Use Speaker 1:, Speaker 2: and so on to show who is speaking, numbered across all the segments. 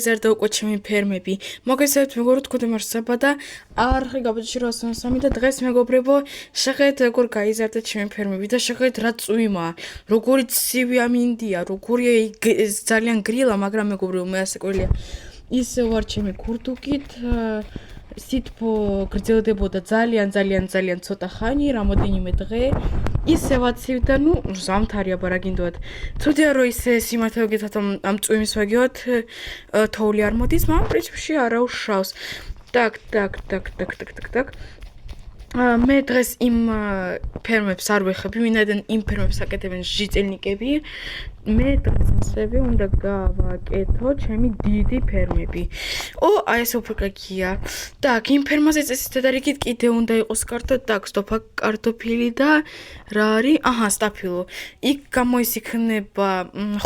Speaker 1: ზარდა უკვე ჩემი ფერმები. მოგესალმებით მეგობრებო, თქვენ მარსაბა და არხი გაბაჭირო 23 და დღეს მეგობრებო, შეხედეთ როგორ გაიზარდა ჩემი ფერმები და შეხედეთ რა წვიმაა. როგორი ცივი ამინდია, როგორი ძალიან გრილა, მაგრამ მეგობრებო, მე ასე ყვილია. ისე ვარ ჩემი ქურთუკით. სითბო გრძელდებოდა ძალიან ცოტა ხანი, რამოდენიმე დღე. ისე ვაცივდა, ნუ ზამთარია ბარაგინდოდ. ცუდია რომ ისე სიმართლე გითხრათ ამ წვიმის ვაგიოთ, თოვლი არ მოდის, მაგრამ პრინციპში არა უშავს. так. მე დღეს იმ ფერმებს არ ვეხები, ვინაიდან იმ ფერმებს აკეთებენ ჟიწელნიკები. მე დღეს ასევე უნდა გავაკეთო ჩემი დიდი ფერმები. აი ეს უფრო კაკია. так, იმ ფერმაზე წესით და რიგით კიდე უნდა იყოს კარტოფილი და რა არის? სტაფილო. იქ გამოისიქნება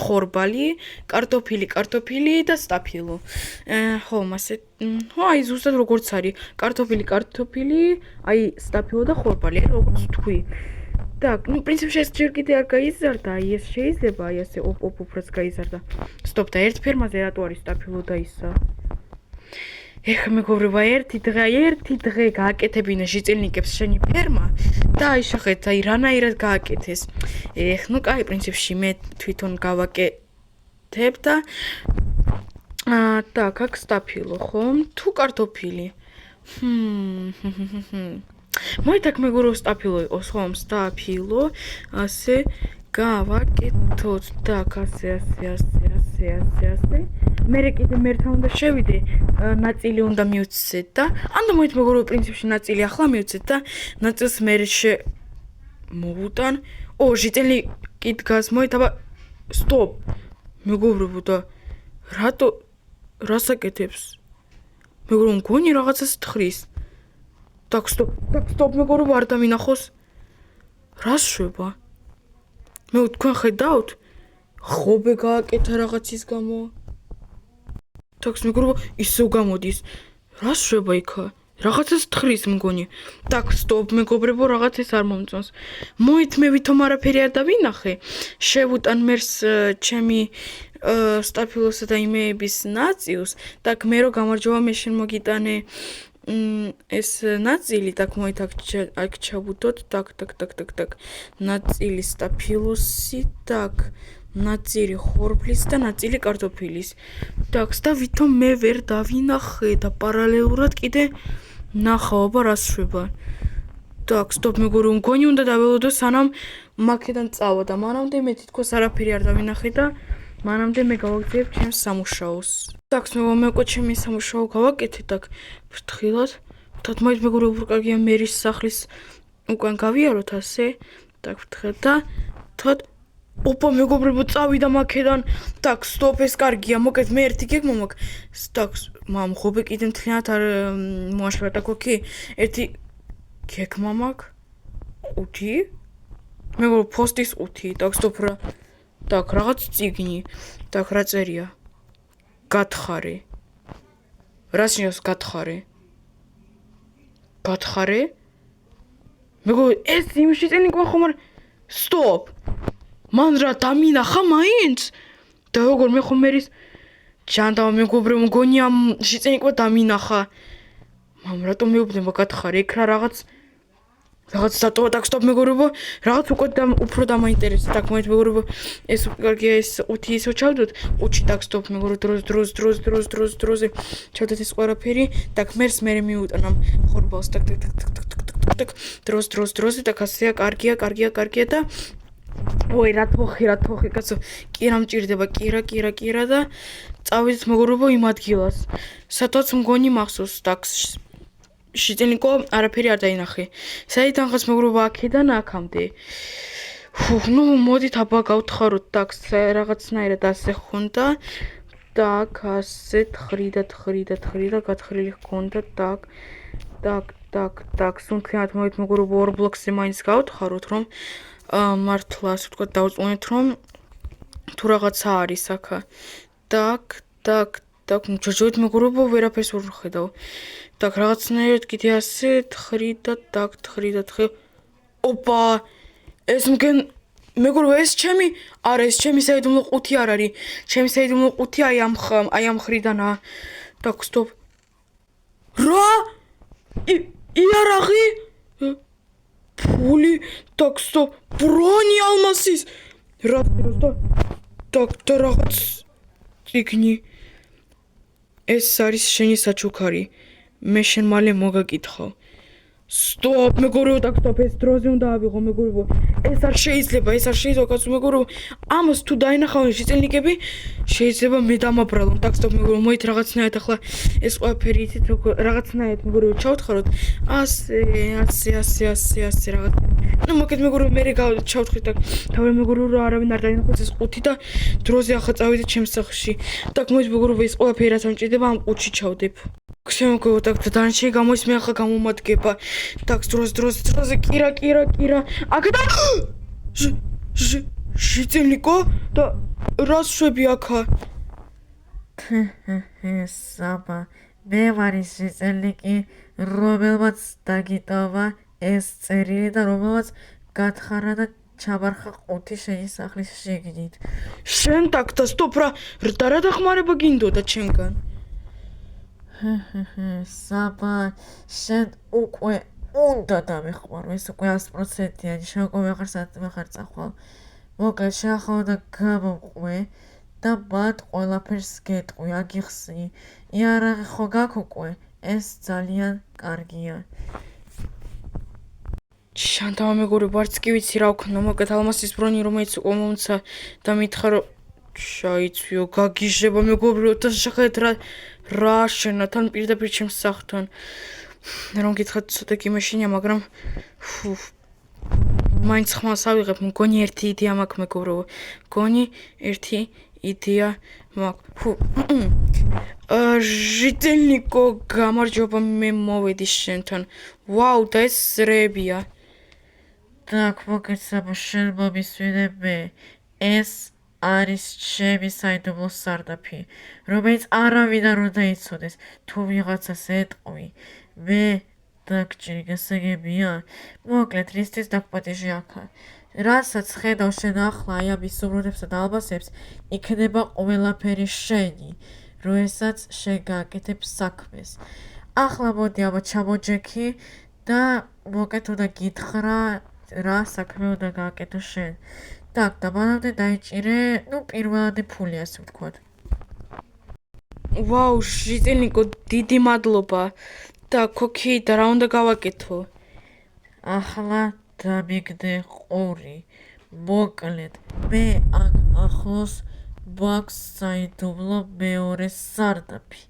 Speaker 1: ხორბალი, კარტოფილი და სტაფილო. მასე აი ზუსტად როგორც არის. კარტოფილი, აი სტაფილო და ხორბალი, როგორც თქვი. так, პრინციპში ეს ჯერ კიდე არ გაიზარდა, აი ეს შეიძლება, აი ასე უფროს გაიზარდა. სტოპ და ერთ ფერმაზე რატო არის სტაფილო და ისა? ეხლა მეგობრებო, ერთი დღე გააკეთებინა ჟიწელნიკებს შენი ფერმა და აი შეხედეთ, აი რანაირად გააკეთეს. კაი, პრინციპში მე თვითონ გავაკეთებ და так, აქ სტაფილო, ხომ? თუ კარტოფილი. მოიტაკ მეგობრებო, სტაფილო იყოს, ხომ? სტაფილო, ასე გავაკეთოთ. так, ასე. მერე კიდე მერთან უნდა შევიდე, ნაწილი უნდა მივცეთ და ანუ მოით მეგობრებო, პრინციპში ნაწილი ახლა მივცეთ და ნაწილს მერე მოვუტან. ჟიწელნიკი დგას, მოით, აბა სტოპ. მეგობრებო და რას აკეთებს? მეგობრებო, მგონი რაღაცას თხრის. так, სტოპ მეგობრებო, არ დამინახოს. რას შვება? მე თქვენ ხედავთ? ხობე გააკეთა რაღაცის გამო. так, მეგობრებო, ისევ გამოდის. რას შვება იქა? რაღაცას თხრის მგონი. так, სტოპ მეგობრებო, რაღაცას არ მომწონს. მოით მე ვითომ არაფერი არ დავინახე. შევუტან მერს ჩემი სტაფილოსა და იმეების ნაწილს. так, მე რო გამარჯობა, მე შენ მოგიტანე ეს ნაწილი, так, მოით აქ ჩავუტოთ. так. ნაწილი სტაფილოსი, так, ნაწილი ხორბლის და ნაწილი კარტოფილის. так, და ვითომ მე ვერ დავინახე და პარალელურად კიდე ნახავ, რას შვება. так, სტოპ მეგობრებო, მგონი უნდა დაველოდო სანამ მაქედან წავა და მანამდე მე თითქოს არაფერი არ დავინახე და მანამდე მე გავაგზავნებ ჩემს სამუშაოს. так, მე უკვე ჩემი სამუშაო გავაკეთე, так, ფრთხილად. так, მოით მეგობრებო, უფრო კარგია მერის სახლის უკან გავიაროთ ასე. так, ფრთხილად და თხად ოპა მეგობრებო, წავიდა მაქედან. так, სტოპ, ეს კარგია, მოკეთ მე ერთი გეგმა მაქვს. так, ხობე კიდე მთლიანად არ მოაშლა და ქოქი. ერთი გეგმა მაქვს. 5. მეგობრებო, ფოსტის 5. так, სტოპ რა. так, რაღაც წიგნი. так, რა წერია? გათხარე. რას ნიშნავს გათხარე? გათხარე? მეგობრებო, ეს იმ ჟიწელნიკმა ხომ არ სტოპ. მან რა დამინახა მაინც? და როგორ მე ხომ მერის ჯანდავა მეგობრებო, მგონი ამ ჟიწელნიკმა დამინახა. რატომ მეუბნება გათხარე? იქ რა რაღაც დატოვა. так, სტოპ მეგობრებო, რაღაც უკვე უფრო დამაინტერესა. так, მოით მეგობრებო, ეს კარგია, ეს 5 ისო ჩავდოთ. 5, так, სტოპ მეგობრებო, დროზე ჩავდოთ ეს ყველაფერი. так, მერს მე მიუტან ამ ხორბალს. так, დროზე, так, ასეა, კარგია და რა თოხი, კაცო, კირა მჭირდება, კირა და წავიდეთ მეგობრებო იმ ადგილას, სადაც მგონი მახსოვს. так, ჟიწელნიკო არაფერი არ დაინახე. საიდანღაც მეგობრებო, აქედან აქამდე. მოდით აბა გავთხაროთ. так, რაღაცნაირად ასე ხონდა. так, ასე თხრიდა გათხრილი ხონდა. так, სუნთლიანად მოვით მეგობრებო, 2 ბლოკზე მაინც გავთხაროთ, რომ მართლა ასე ვთქვათ, დავწუნეთ, რომ თუ რაღაცა არის აქა. так, ჯოჯოით მეგობრებო, ვერაფერს ვერ ხედავ. так, რაღაცნაირად კიდე ასე თხრიდა. ოპა, ეს მგენ მეგობრებო, ეს ჩემი არა, ეს ჩემი საიდუმლო ყუთი არ არის. ჩემი საიდუმლო ყუთი აი ამ ხრიდანაა. Так, стоп. რა? იარაღი? ფული? Так, стоп. ბრონი ალმასის. რა და რაღაც წიგნი. ეს არის შენი საჩუქარი. მე შენ მალე მოგაკითხავ. Stop, მეგობრებო, так, stop, ეს დროზე უნდა ავიღო, მეგობრებო. ეს არ შეიძლება, კაცო, მეგობრებო. ამას თუ დაინახავენ შიწელნიკები, შეიძლება მე დამაბრალონ. Так, stop, მეგობრებო, მოით რაღაცნაირად ახლა ეს ყველაფერი იცით, რაღაცნაირად, მეგობრებო, ჩავთხაროთ. ასე რაღაც. Ну, მოკეთ მეგობრებო, მე ჩავთხრით, так, თავი მეგობრებო, რა არავინ არ დაინახოს ეს ყუთი და დროზე ახლა წავიდეთ ჩემს სახლში. Так, მოით მეგობრებო, ეს ყველაფერი რაც ამჭირდება, ამ ყუთში ჩავდებ. Książkę tak dodanie gamoś miała gamomat gepa. Tak zdrozy kira. A kiedy żytelniko to raz przebiaka.
Speaker 2: Saba, მე ვარ ის żytelniki, რომელმაც დაგიტოვა ეს წერილი და რომელმაც გათხარა და ჩაბარხა ყუთი შენი სახლის შიგნით.
Speaker 1: შენ tak და stop რა დახმარება გინდოდა ჩემგან.
Speaker 2: Saba, შენ უკვე უნდა დამეხმარო, ეს უკვე 100%-იანი, შენ უკვე ვეღარ წახვალ. მოკლედ შეხო და გამომყვე და მათ ყველაფერს გეტყვი, აგიხსნი. იარაღი ხო გაქვს უკვე, ეს ძალიან კარგია.
Speaker 1: შანტავა მეგობრებო, არც კი ვიცი რა ვქნა, მოკლედ ალმასის ბრონი რომელიც უკვე მომცა და მითხრა რომ შაიცვიო, გაგიჟება მეგობრებო, და შეხედეთ რა შენა თან პირდაპირ ჩემს სახლთან. რომ გითხრათ ცოტა გიმეშინია, მაგრამ მაინც ხმას ავიღებ, მგონი ერთი იდეა მაქვს მეგობრებო. მგონი ერთი იდეა მაქვს. ჟიტელნიკო, გამარჯობა, მე მოვედი შენთან. ვაუ, და ეს ზრებია.
Speaker 2: Так, მოგეცამა შენ მომისვენე მე. ეს არის ჩემი საიდუმლო სარდაფი, რომელიც არავინ არ უნდა იცოდეს. თუ ვიღაცას ეტყვი, მე დაგჭირი, გასაგებია? მოკლედ, რისთვის დაგპატიჟე აქა. რასაც ხედავ შენ ახლა აი ამ ისუმრუნებსა და ალბასებს, იქნება ყველაფერი შენი, როდესაც შენ გააკეთებ საქმეს. ახლა მოდი აბა ჩამოჯექი და მოკლედ უნდა გითხრა რა საქმე უნდა გააკეთო შენ. Так, და მანამდე დაიჭირე, პირველადი ფული, ასე ვთქვათ.
Speaker 1: ვაუ, ჟიტელნიკო, დიდი მადლობა. და ქოქი და რა უნდა გავაკეთო?
Speaker 2: ახლა დამიგდე ყური. მოკლედ, მე აქ ახლოს მაქვს საიდუმლო მეორე სარდაფი,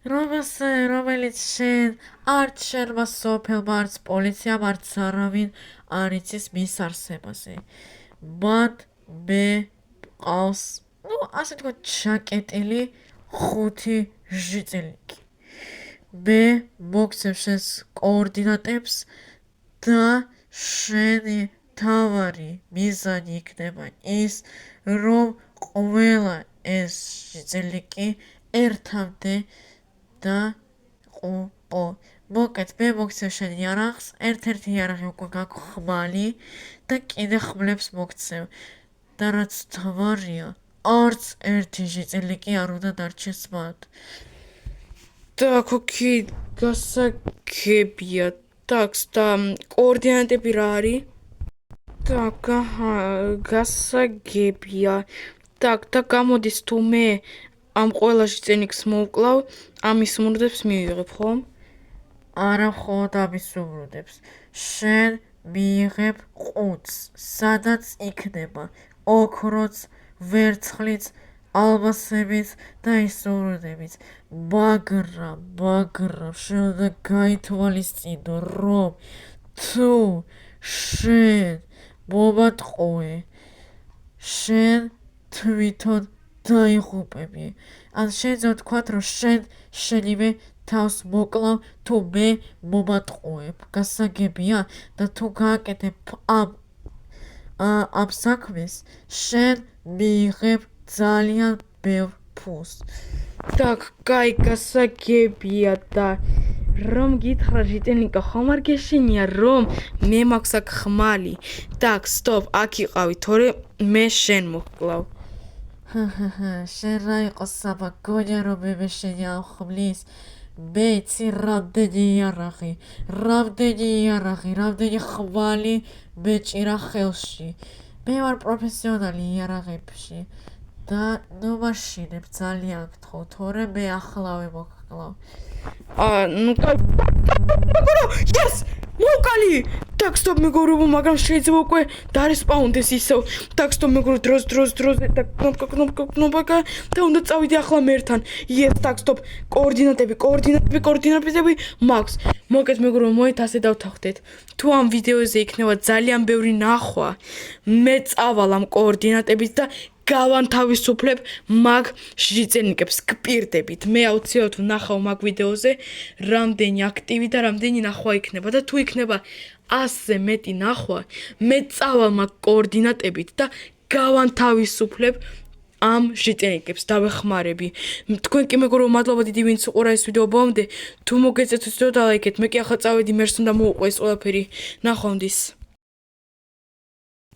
Speaker 2: რომელიც შენ არც შენმა სოფელმა, არც პოლიციამ, არც არავინ არ იცის მის არსებაზე. მათ მე ყავს, ასე თქვა, ჩაკეტილი 5 ჟიტელნიკი. მე მოგცემ შენს კოორდინატებს და შენი თავარი მიზანი იქნება ის, რომ ყველა ეს ჟიტელნიკი ერთამდე და ყოფო. მოკლედ, მე მოგცემ შენ იარაღს, ერთ-ერთი იარაღი უკვე გაქვს ხმალი და კიდე ხმლებს მოგცემ. და რაც თავარია, არც ერთი ჟიტელნიკი არ უნდა დარჩეს მათ.
Speaker 1: და ქოქი გასაგებია. Так, და კოორდინატები რა არის? Так, გასაგებია. Так, და გამოდის თუ მე ამ ყველა ჟიტელნიკს მოვკლავ, ამის მურდებს მივიღებ, ხო?
Speaker 2: არა მხოლოდ ამის უმრუდებს. შენ მიიღებ ყუთს, სადაც იქნება ოქროც, ვერცხლიც, ალბასებიც და ისურვებიც. მაგრამ შენ უნდა გაითვალისწინო, რომ თუ შენ მომატყუე, შენ თვითონ დაიღუპები. ან შეიძლება ვთქვათ, რომ შენ შენივე თავს მოკლავ, თუ მე მომატყუებ. გასაგებია? და თუ გააკეთებ ამ საქმეს, შენ მიიღებ ძალიან ბევრ ფულს.
Speaker 1: Так, კაი, გასაგებია და რომ გითხრა ჟიტენიკა ხომ არ გეშინია რომ მე მაქვს აქ ხმალი. Так, სტოპ, აქ იყავი, თორე მე შენ მოკლავ.
Speaker 2: შენ რა იყო საბა გონია რომ მე მეშენი ამ ხმლის მე იცი რამდენი რამდენი ხმალი მეჭირა ხელში მე ვარ პროფესიონალი იარაღებში და ნუ მაშინებ ძალიან გთხოვ თორე მე ახლავე მოგკლავ
Speaker 1: ну yes! მოკალი! Так, стоп, მეგობრებო, მაგრამ შეიძლება უკვე დარესპაუნდეს ისევ. Так, стоп, მეგობრებო, დროზე, так, кнопка და უნდა წავიდე ახლა მერთან. Yes, так, стоп. კოორდინატები მაქვს. მოკეთ, მეგობრებო, მოით ასე დავთანხმდეთ. თუ ამ ვიდეოზე იქნება ძალიან ბევრი ნახვა, მე წავალ ამ კოორდინატებით და გავანთავისუფლებ მაგ ჟიწენიკებს გპირდებით. მე აუცილებლად ვნახავ მაგ ვიდეოზე რამდენი აქტივი და რამდენი ნახვა იქნება და თუ იქნება 100-ზე მეტი ნახვა, მე წავალ მაგ კოორდინატებით და გავანთავისუფლებ ამ ჟიწენიკებს დავეხმარები. თქვენ კი მეგობრებო, მადლობა დიდი ვინც უყურა ეს ვიდეო ბოლომდე. თუ მოგეწევთ ვიდეო და ლაიქეთ, მე კი ახლა წავედი მერს უნდა მოუყვა ეს ყველაფერი. ნახვამდის.